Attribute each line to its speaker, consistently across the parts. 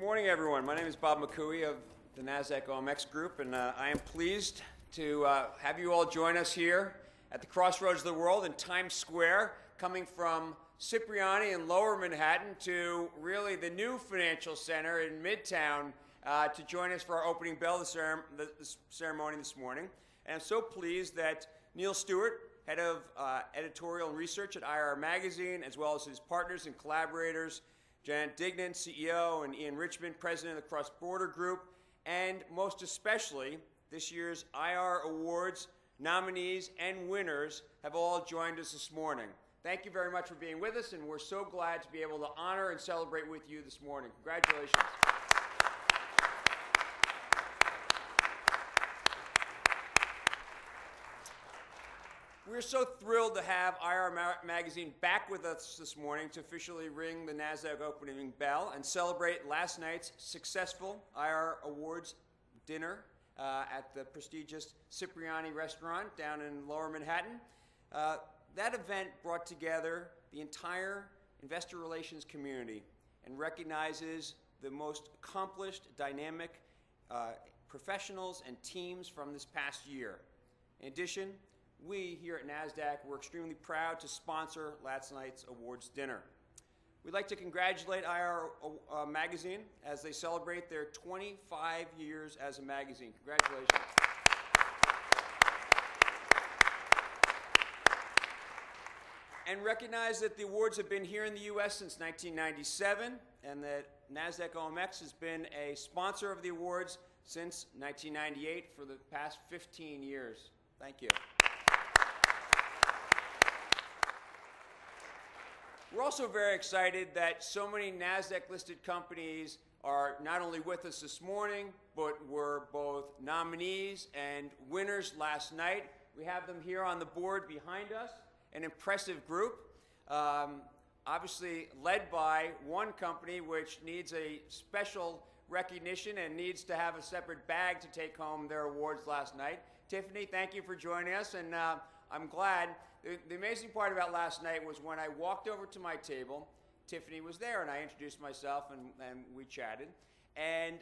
Speaker 1: morning, everyone. My name is Bob McCooey of the NASDAQ OMX Group, and I am pleased to have you all join us here at the crossroads of the world in Times Square, coming from Cipriani in Lower Manhattan to really the new financial center in Midtown to join us for our opening bell ceremony this morning. And I'm so pleased that Neil Stewart, head of editorial and research at IR Magazine, as well as his partners and collaborators, Janet Dignan, CEO, and Ian Richmond, president of the Cross Border Group, and most especially this year's IR Awards nominees and winners have all joined us this morning. Thank you very much for being with us, and we're so glad to be able to honor and celebrate with you this morning. Congratulations. We're so thrilled to have IR Magazine back with us this morning to officially ring the NASDAQ opening bell and celebrate last night's successful IR Awards dinner at the prestigious Cipriani restaurant down in Lower Manhattan. That event brought together the entire investor relations community and recognizes the most accomplished, dynamic professionals and teams from this past year. In addition, we here at NASDAQ were extremely proud to sponsor last night's awards dinner. We'd like to congratulate IR Magazine as they celebrate their 25 years as a magazine. Congratulations. And recognize that the awards have been here in the U.S. since 1997, and that NASDAQ OMX has been a sponsor of the awards since 1998 for the past 15 years. Thank you. We're also very excited that so many NASDAQ-listed companies are not only with us this morning, but were both nominees and winners last night. We have them here on the board behind us, an impressive group, obviously led by one company which needs a special recognition and needs to have a separate bag to take home their awards last night. Tiffany, thank you for joining us, and I'm glad. The amazing part about last night was when I walked over to my table, Tiffany was there, and I introduced myself, and we chatted. And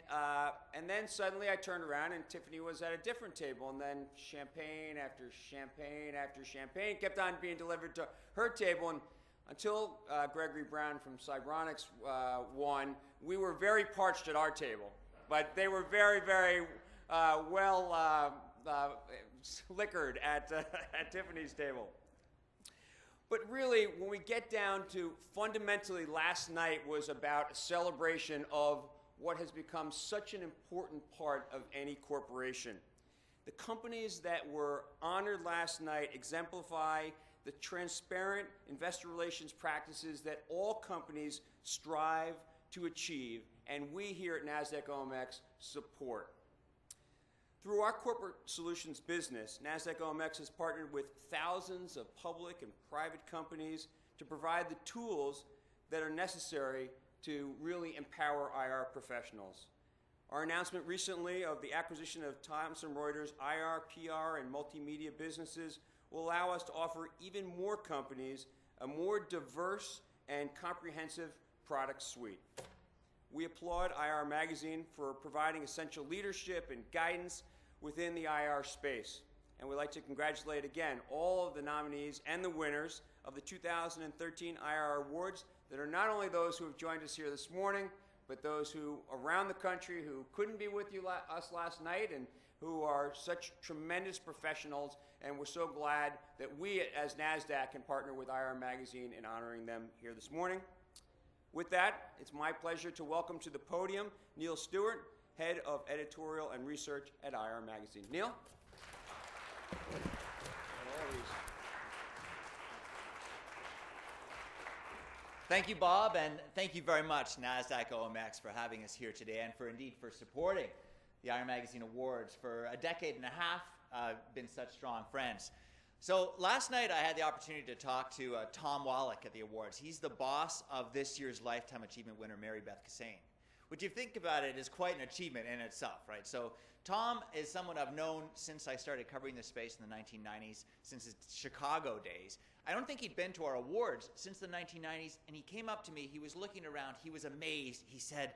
Speaker 1: then suddenly I turned around, and Tiffany was at a different table, and then champagne after champagne after champagne kept on being delivered to her table. And until Gregory Brown from Cybronics won, we were very parched at our table. But they were very, very liquored at Tiffany's table. But really, when we get down to fundamentally, last night was about a celebration of what has become such an important part of any corporation. The companies that were honored last night exemplify the transparent investor relations practices that all companies strive to achieve, and we here at NASDAQ OMX support. Through our corporate solutions business, NASDAQ OMX has partnered with thousands of public and private companies to provide the tools that are necessary to really empower IR professionals. Our announcement recently of the acquisition of Thomson Reuters' IR, PR, and multimedia businesses will allow us to offer even more companies a more diverse and comprehensive product suite. We applaud IR Magazine for providing essential leadership and guidance within the IR space. And we'd like to congratulate again all of the nominees and the winners of the 2013 IR Awards that are not only those who have joined us here this morning, but those who around the country who couldn't be with us last night and who are such tremendous professionals. And we're so glad that we as NASDAQ can partner with IR Magazine in honoring them here this morning. With that, it's my pleasure to welcome to the podium Neil Stewart, Head of Editorial and Research at IR Magazine. Neil?
Speaker 2: Thank you, Bob, and thank you very much, NASDAQ OMX, for having us here today and for supporting the IR Magazine Awards. For a decade and a half, been such strong friends. So last night I had the opportunity to talk to Tom Wallach at the awards. He's the boss of this year's Lifetime Achievement winner, Mary Beth Cassane, which, if you think about it, is quite an achievement in itself, right? So Tom is someone I've known since I started covering this space in the 1990s, since his Chicago days. I don't think he'd been to our awards since the 1990s, and he came up to me, he was looking around, he was amazed. He said,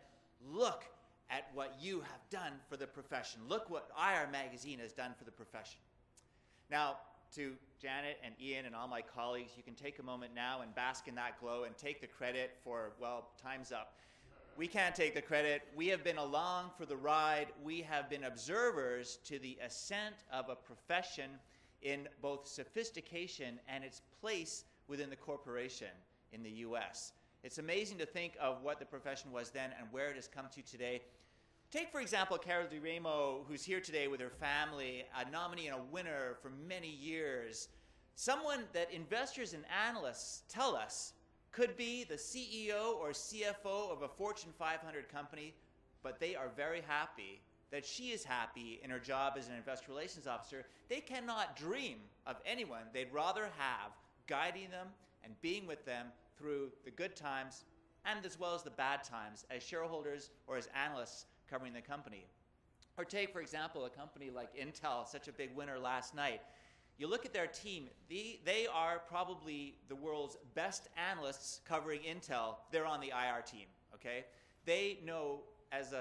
Speaker 2: look at what you have done for the profession. Look what IR Magazine has done for the profession. Now, to Janet and Ian and all my colleagues, you can take a moment now and bask in that glow and take the credit for, well, time's up. We can't take the credit. We have been along for the ride. We have been observers to the ascent of a profession in both sophistication and its place within the corporation in the U.S. It's amazing to think of what the profession was then and where it has come to today. Take, for example, Carol DiRemo, who's here today with her family, a nominee and a winner for many years. Someone that investors and analysts tell us could be the CEO or CFO of a Fortune 500 company, but they are very happy that she is happy in her job as an investor relations officer. They cannot dream of anyone they'd rather have guiding them and being with them through the good times and as well as the bad times as shareholders or as analysts covering the company. Or take, for example, a company like Intel, such a big winner last night. You look at their team, they are probably the world's best analysts covering Intel. They're on the IR team, okay? They know, as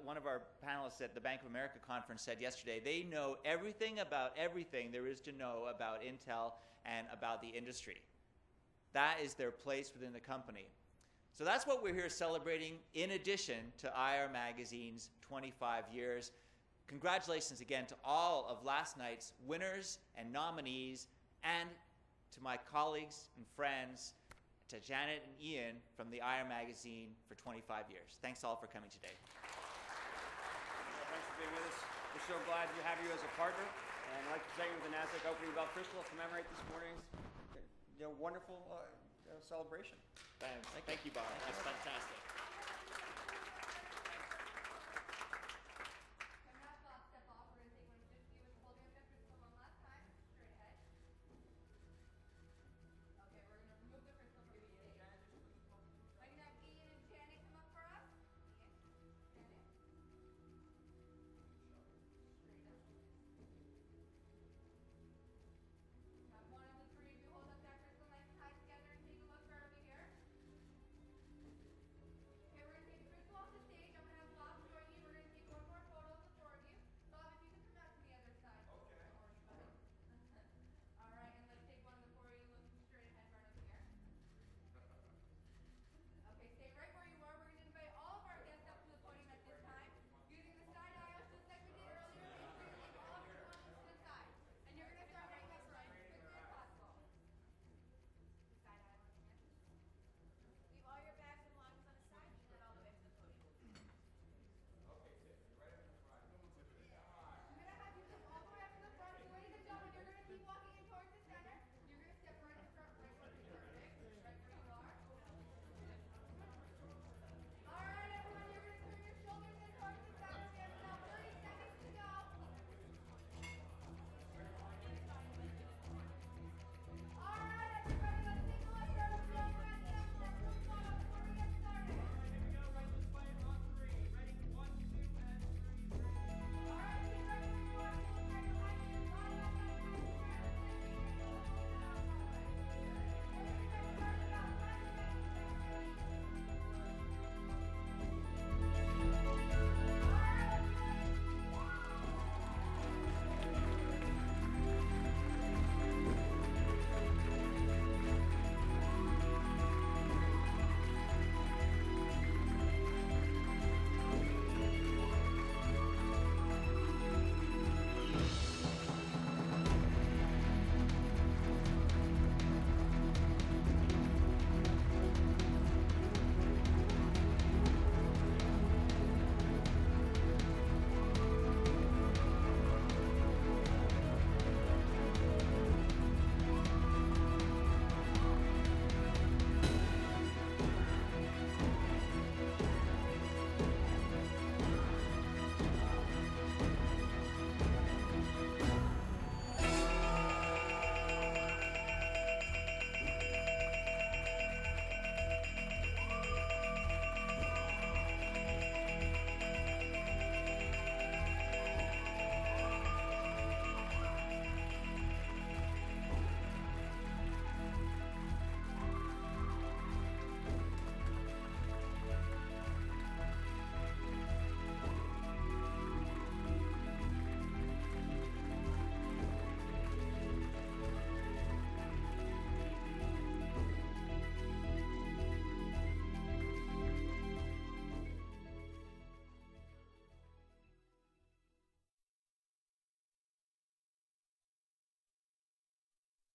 Speaker 2: one of our panelists at the Bank of America conference said yesterday, they know everything about everything there is to know about Intel and about the industry. That is their place within the company. So that's what we're here celebrating in addition to IR Magazine's 25 years. Congratulations again to all of last night's winners and nominees, and to my colleagues and friends, to Janet and Ian from the IR Magazine for 25 years. Thanks all for coming today.
Speaker 1: Thanks for being with us. We're so glad to have you as a partner. And I'd like to thank you with the NASDAQ opening bell. Crystal, commemorate this morning's wonderful celebration.
Speaker 2: Thank you, Bob. That's fantastic.